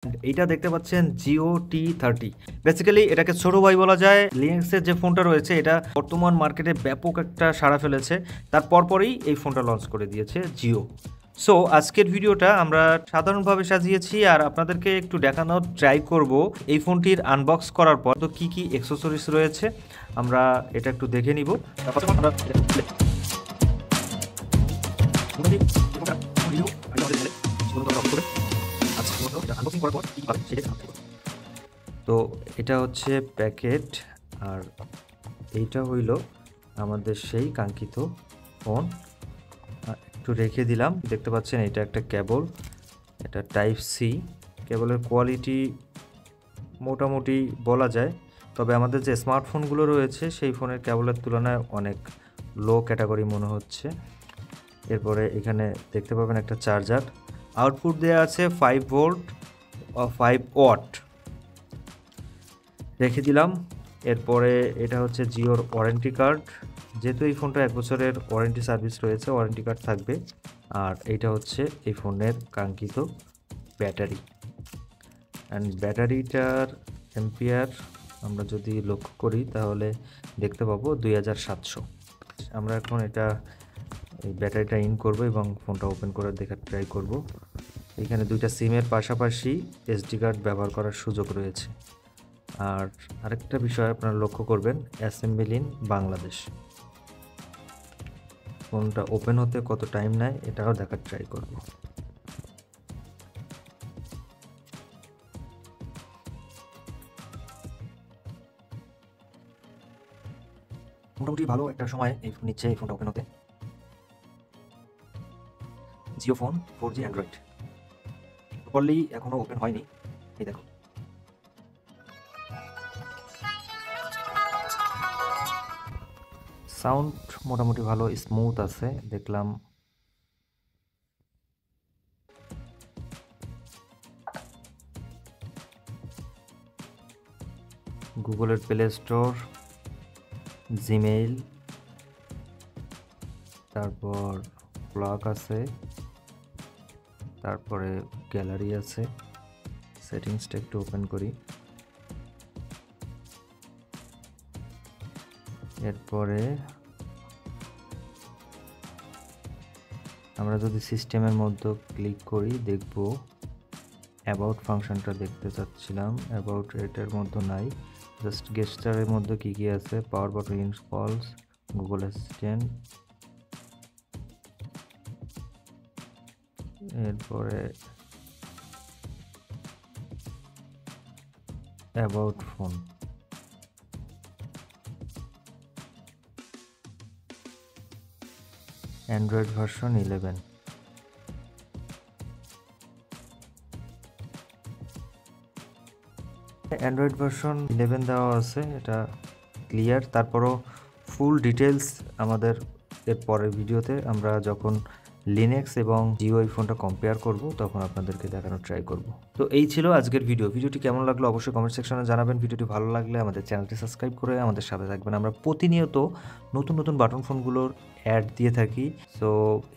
এইটা দেখতে পাচ্ছেন GOT30। বেসিক্যালি এটাকে ছোট ভাই বলা যায় লিনাক্সের যে ফোনটা রয়েছে, এটা বর্তমান মার্কেটে ব্যাপক একটা সাড়া ফেলেছে। তার পরপরই এই ফোনটা লঞ্চ করে দিয়েছে জিও। সো আজকের ভিডিওটা আমরা সাধারণভাবে সাজিয়েছি আর আপনাদেরকে একটু দেখানোর ট্রাই করব এই ফোনটির আনবক্স করার পর তো কি কি অ্যাক্সেসরিজ রয়েছে আমরা এটা একটু দেখে নিব। তো এটা হচ্ছে প্যাকেট আর এইটা হইল আমাদের সেই কাঙ্ক্ষিত ফোন। একটু রেখে দিলাম, দেখতে পাচ্ছেন এটা একটা কেবল, এটা টাইপ সি। কেবলের কোয়ালিটি মোটামুটি বলা যায়, তবে আমাদের যে স্মার্টফোনগুলো রয়েছে সেই ফোনের কেবলের তুলনায় অনেক লো ক্যাটাগরি মনে হচ্ছে। এরপরে এখানে দেখতে পাবেন একটা চার্জার, আউটপুট দেওয়া আছে 5 ভোল্ট ও 5 ওয়াট, রেখে দিলাম। এরপরে এটা হচ্ছে জিওর ওয়ারেন্টি কার্ড, যেহেতু এই ফোনটা 1 বছরের ওয়ারেন্টি সার্ভিস রয়েছে, ওয়ারেন্টি কার্ড থাকবে। আর এইটা হচ্ছে এই ফোনের কাঙ্ক্ষিত ব্যাটারি, অ্যান্ড ব্যাটারিটার এম্পিয়ার আমরা যদি লক্ষ্য করি তাহলে দেখতে পাবো 2700। আমরা এখন এটা এই ব্যাটারিটা ইন করব এবং ফোনটা ওপেন করে দেখার ট্রাই করব। এখানে দুইটা সিমের পাশাপাশি এসডি কার্ড ব্যবহার করার সুযোগ রয়েছে। আর আরেকটা বিষয় আপনারা লক্ষ্য করবেন, অ্যাসেম্বল ইন বাংলাদেশ। ফোনটা ওপেন হতে কত টাইম নেয় এটাও দেখার ট্রাই করব। মোটামুটি ভালো একটা সময় এই নিচ্ছে এই ফোনটা ওপেন হতে। Jio phone 4G Android properly এখনো ওপেন হয়নি, এই দেখো। সাউন্ড মোটামুটি ভালো স্মুথ আছে দেখলাম। গুগলের প্লে স্টোর, জিমেইল, তারপর ব্লগ আছে, তারপরে গ্যালারি আছে। সেটিংসটা একটু ওপেন করি। এরপরে আমরা যদি সিস্টেমের মধ্যে ক্লিক করি দেখব অ্যাবাউট ফাংশনটা দেখতে চাচ্ছিলাম, অ্যাবাউট এটার মধ্যে নাই। জাস্ট গেস্টারের মধ্যে কি কি আছে, power button installs, Google assistant, এরপরে about phone. Android version 11। Android version 11 দেওয়া আছে, এটা ক্লিয়ার। তারপরও ফুল ডিটেলস আমাদের এর পরের ভিডিওতে আমরা যখন লিনাক্স এবং জিও এই ফোনটা কম্পেয়ার করব তখন আপনাদেরকে দেখানোর ট্রাই করব। তো এই ছিল আজকের ভিডিওটি কেমন লাগলো অবশ্যই কমেন্ট সেকশনে জানাবেন। ভিডিওটি ভালো লাগলে আমাদের চ্যানেলটি সাবস্ক্রাইব করে আমাদের সাথে থাকবেন। আমরা প্রতিনিয়ত নতুন নতুন বাটন ফোনগুলোর অ্যাড দিয়ে থাকি। সো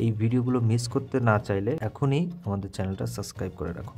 এই ভিডিওগুলো মিস করতে না চাইলে এখনই আমাদের চ্যানেলটা সাবস্ক্রাইব করে রাখুন।